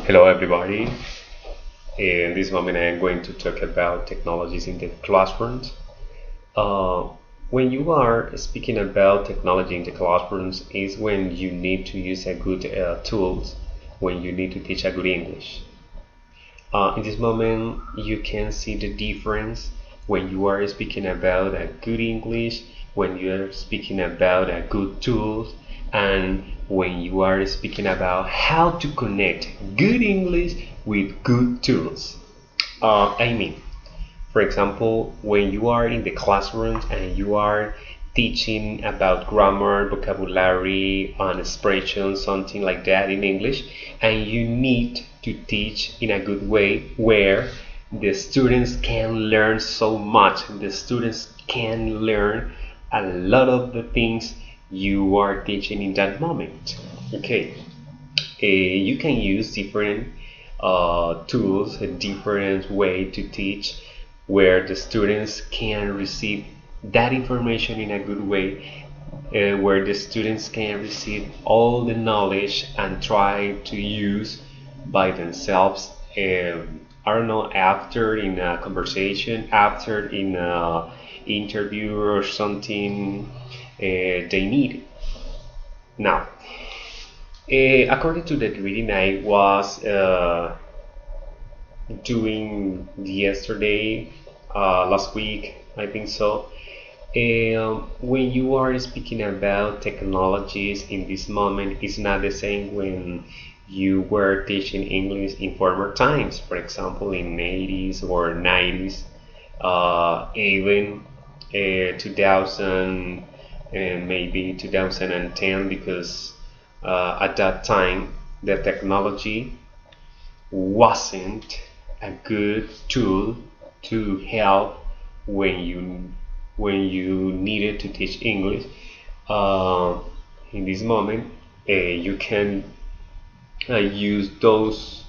Hello everybody. In this moment I am going to talk about technologies in the classrooms. Uh, when you are speaking about technology in the classrooms is when you need to use a good tools, when you need to teach a good English. In this moment you can see the difference when you are speaking about a good English, when you are speaking about a good tools, and when you are speaking about how to connect good English with good tools. I mean, for example, when you are in the classroom and you are teaching about grammar, vocabulary, and expressions, something like that in English, and you need to teach in a good way where the students can learn so much. The students can learn a lot of the things you are teaching in that moment. Okay, you can use different tools, a different way to teach where the students can receive that information in a good way, where the students can receive all the knowledge and try to use by themselves. I don't know, after in a conversation, after in a interview or something they need. Now, according to the reading I was doing yesterday, last week, I think so. When you are speaking about technologies in this moment, it's not the same when you were teaching English in former times, for example, in 80s or 90s, even 2000 and maybe 2010, because at that time the technology wasn't a good tool to help when you needed to teach English. Uh, in this moment, you can use those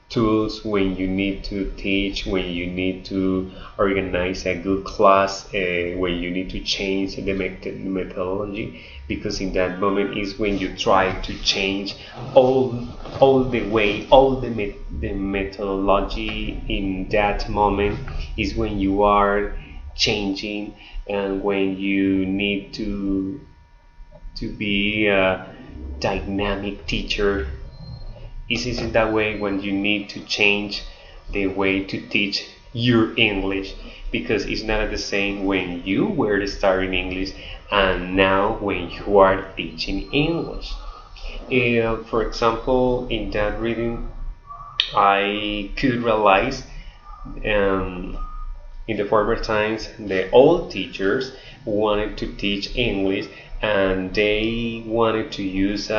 tools when you need to teach, when you need to organize a good class, when you need to change the methodology, because in that moment is when you try to change all the way, all the methodology in that moment is when you are changing, and when you need to be a dynamic teacher. It is in that way when you need to change the way to teach your English, because it's not the same when you were starting English and now when you are teaching English. For example, in that reading, I could realize um, in the former times the old teachers wanted to teach English and they wanted to use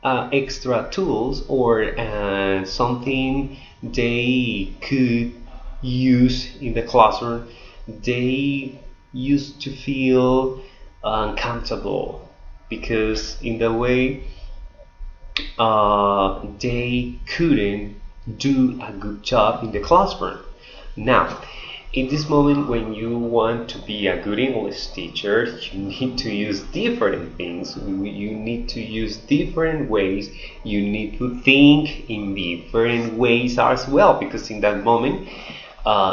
extra tools or something they could use in the classroom. They used to feel uncomfortable because in the way they couldn't do a good job in the classroom. Now, in this moment, when you want to be a good English teacher, you need to use different things. You need to use different ways. You need to think in different ways as well, because in that moment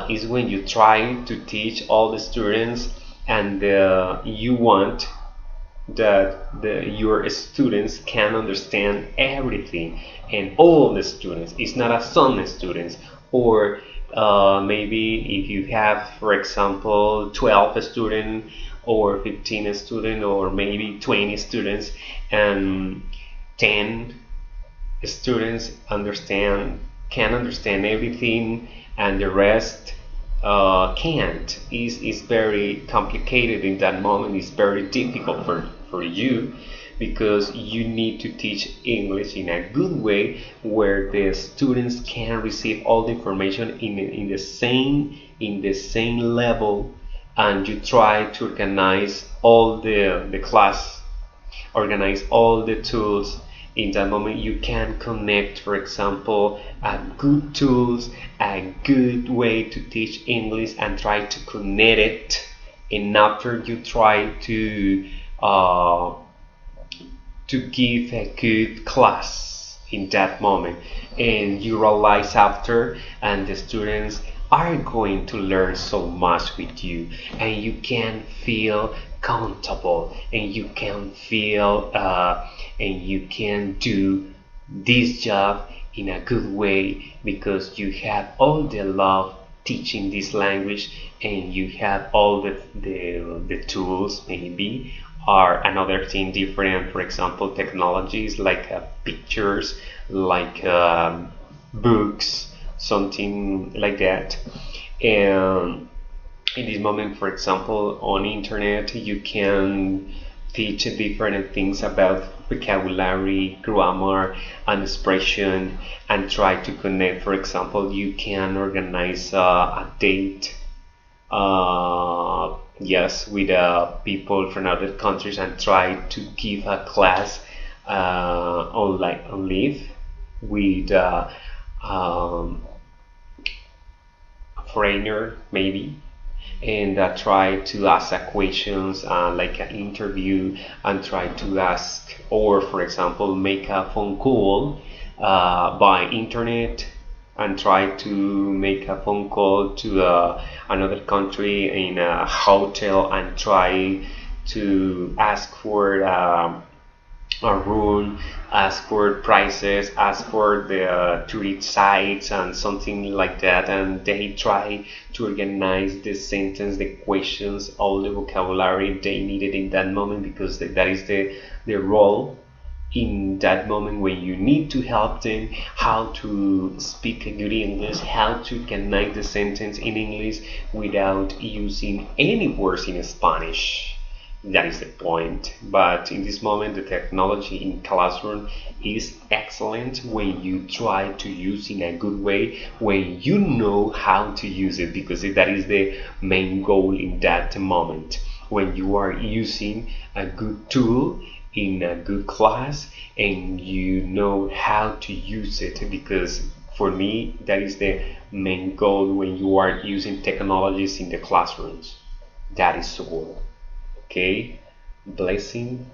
is when you try to teach all the students, and you want that your students can understand everything, and all the students. It's not a some students, or maybe if you have, for example, 12 students or 15 students or maybe 20 students, and 10 students can understand everything and the rest can't. Is very complicated in that moment. It's very difficult for you, because you need to teach English in a good way where the students can receive all the information in the same level, and you try to all the class, organize all the tools. In that moment you can connect, for example, a good tools, a good way to teach English, and try to connect it. And after you try to to give a good class in that moment, and you realize after, and the students are going to learn so much with you, and you can feel comfortable, and you can feel and you can do this job in a good way because you have all the love teaching this language, and you have all the tools maybe, or another thing different, for example technologies like pictures, like books, something like that. And in this moment, for example, on internet you can teach different things about vocabulary, grammar, and expression, and try to connect. For example, you can organize a date, yes, with people from other countries, and try to give a class online on live with a foreigner maybe, and try to ask questions like an interview, and try to ask, or for example make a phone call by internet, and try to make a phone call to another country in a hotel, and try to ask for a room, ask for prices, ask for the tourist sites and something like that, and they try to organize the sentence, the questions, all the vocabulary they needed in that moment, because that is the role in that moment when you need to help them how to speak good English, how to connect the sentence in English without using any words in Spanish. That is the point. But in this moment, the technology in classroom is excellent when you try to use in a good way, when you know how to use it, because that is the main goal in that moment. When you are using a good tool in a good class, and you know how to use it, because for me that is the main goal when you are using technologies in the classrooms. That is all. Okay, blessing